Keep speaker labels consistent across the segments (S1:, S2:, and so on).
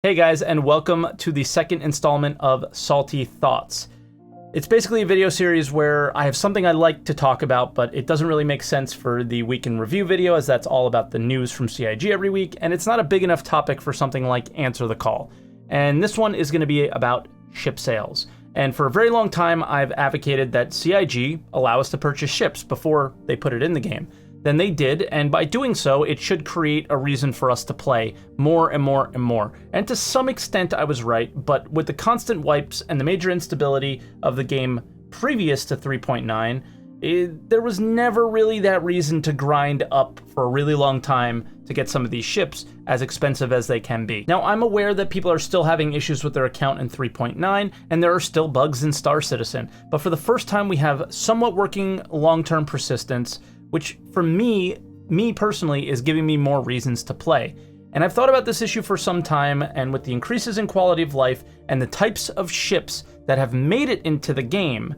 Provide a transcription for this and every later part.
S1: Hey guys, and welcome to the second installment of Salty Thoughts. It's basically a video series where I have something I'd like to talk about, but it doesn't really make sense for the week in review video, as that's all about the news from CIG every week, and it's not a big enough topic for something like Answer the Call. And this one is going to be about ship sales. And for a very long time, I've advocated that CIG allow us to purchase ships before they put it in the game. Then they did, and by doing so, it should create a reason for us to play more and more and more. And to some extent, I was right, but with the constant wipes and the major instability of the game previous to 3.9, there was never really that reason to grind up for a really long time to get some of these ships, as expensive as they can be. Now, I'm aware that people are still having issues with their account in 3.9, and there are still bugs in Star Citizen, but for the first time, we have somewhat working long-term persistence, which for me personally is giving me more reasons to play. And I've thought about this issue for some time, and with the increases in quality of life and the types of ships that have made it into the game,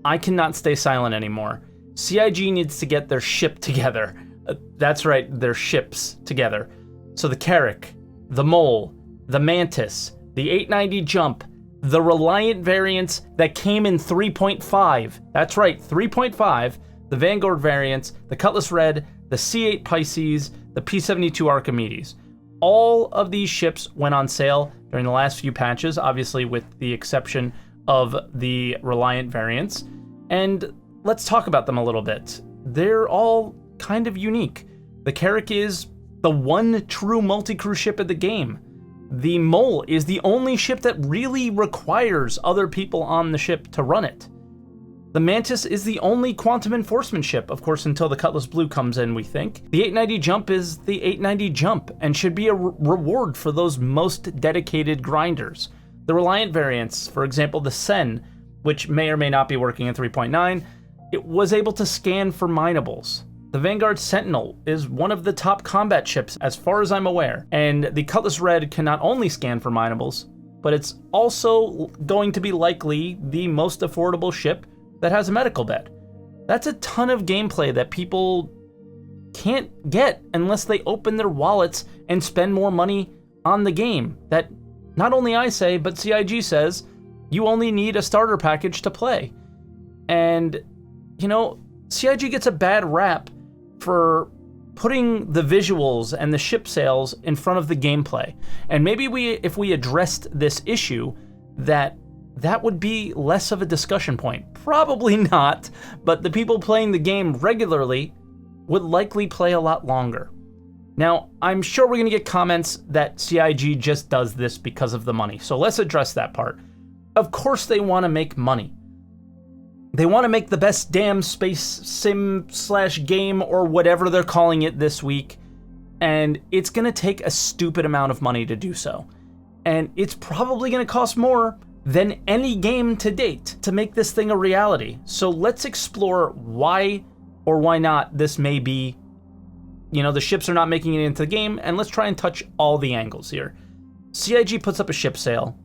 S1: I cannot stay silent anymore. CIG needs to get their ship together. That's right, their ships together. So the Carrack, the Mole, the Mantis, the 890 Jump, the Reliant variants that came in 3.5. That's right, 3.5. The Vanguard variants, the Cutlass Red, the C8 Pisces, the P72 Archimedes. All of these ships went on sale during the last few patches, obviously with the exception of the Reliant variants. And let's talk about them a little bit. They're all kind of unique. The Carrack is the one true multi-crew ship in the game. The Mole is the only ship that really requires other people on the ship to run it. The Mantis is the only quantum enforcement ship, of course, until the Cutlass Blue comes in, we think. The 890 Jump is the 890 Jump and should be a reward for those most dedicated grinders. The Reliant variants, for example, the Sen, which may or may not be working in 3.9, it was able to scan for minables. The Vanguard Sentinel is one of the top combat ships, as far as I'm aware, and the Cutlass Red can not only scan for minables, but it's also going to be likely the most affordable ship that has a medical bed. That's a ton of gameplay that people can't get unless they open their wallets and spend more money on the game. That not only I say, but CIG says, you only need a starter package to play. And, you know, CIG gets a bad rap for putting the visuals and the ship sales in front of the gameplay. And maybe if we addressed this issue, that would be less of a discussion point. Probably not, but the people playing the game regularly would likely play a lot longer. Now, I'm sure we're gonna get comments that CIG just does this because of the money, so let's address that part. Of course they wanna make money. They wanna make the best damn space sim / game or whatever they're calling it this week, and it's gonna take a stupid amount of money to do so. And it's probably gonna cost more than any game to date to make this thing a reality. So let's explore why or why not this may be, you know, the ships are not making it into the game, and let's try and touch all the angles here. CIG puts up a ship sale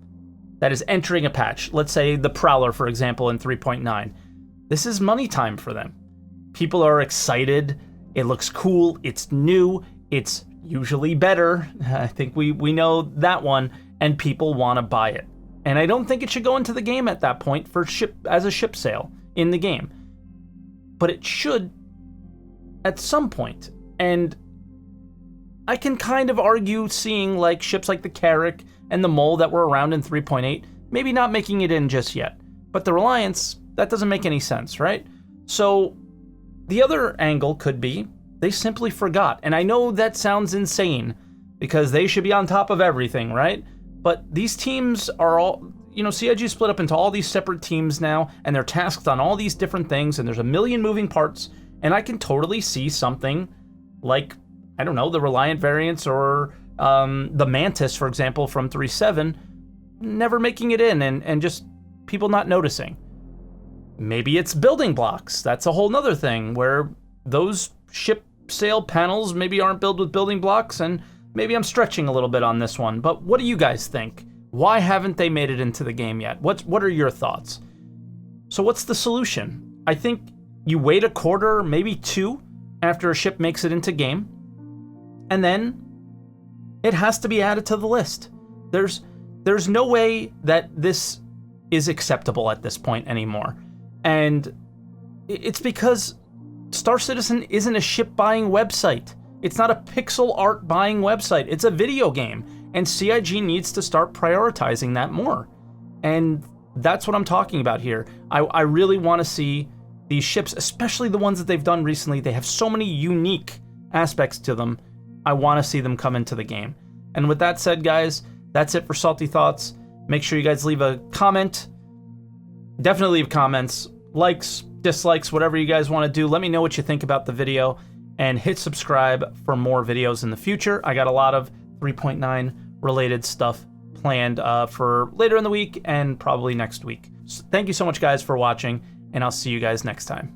S1: that is entering a patch. Let's say the Prowler, for example, in 3.9. This is money time for them. People are excited. It looks cool. It's new. It's usually better. I think we know that one, and people want to buy it. And I don't think it should go into the game at that point as a ship sale in the game. But it should at some point. And I can kind of argue seeing like ships like the Carrack and the Mole that were around in 3.8, maybe not making it in just yet. But the Reliance, that doesn't make any sense, right? So the other angle could be they simply forgot. And I know that sounds insane because they should be on top of everything, right? But these teams are all, you know, CIG is split up into all these separate teams now, and they're tasked on all these different things, and there's a million moving parts, and I can totally see something like, I don't know, the Reliant variants or the Mantis, for example, from 3.7, never making it in and just people not noticing. Maybe it's building blocks. That's a whole nother thing where those ship sale panels maybe aren't built with building blocks, and maybe I'm stretching a little bit on this one, but what do you guys think? Why haven't they made it into the game yet? What are your thoughts? So what's the solution? I think you wait a quarter, maybe two, after a ship makes it into game, and then it has to be added to the list. There's no way that this is acceptable at this point anymore. And it's because Star Citizen isn't a ship buying website. It's not a pixel art buying website. It's a video game. And CIG needs to start prioritizing that more. And that's what I'm talking about here. I really want to see these ships, especially the ones that they've done recently. They have so many unique aspects to them. I want to see them come into the game. And with that said, guys, that's it for Salty Thoughts. Make sure you guys leave a comment. Definitely leave comments, likes, dislikes, whatever you guys want to do. Let me know what you think about the video, and hit subscribe for more videos in the future. I got a lot of 3.9 related stuff planned for later in the week and probably next week. So thank you so much, guys, for watching, and I'll see you guys next time.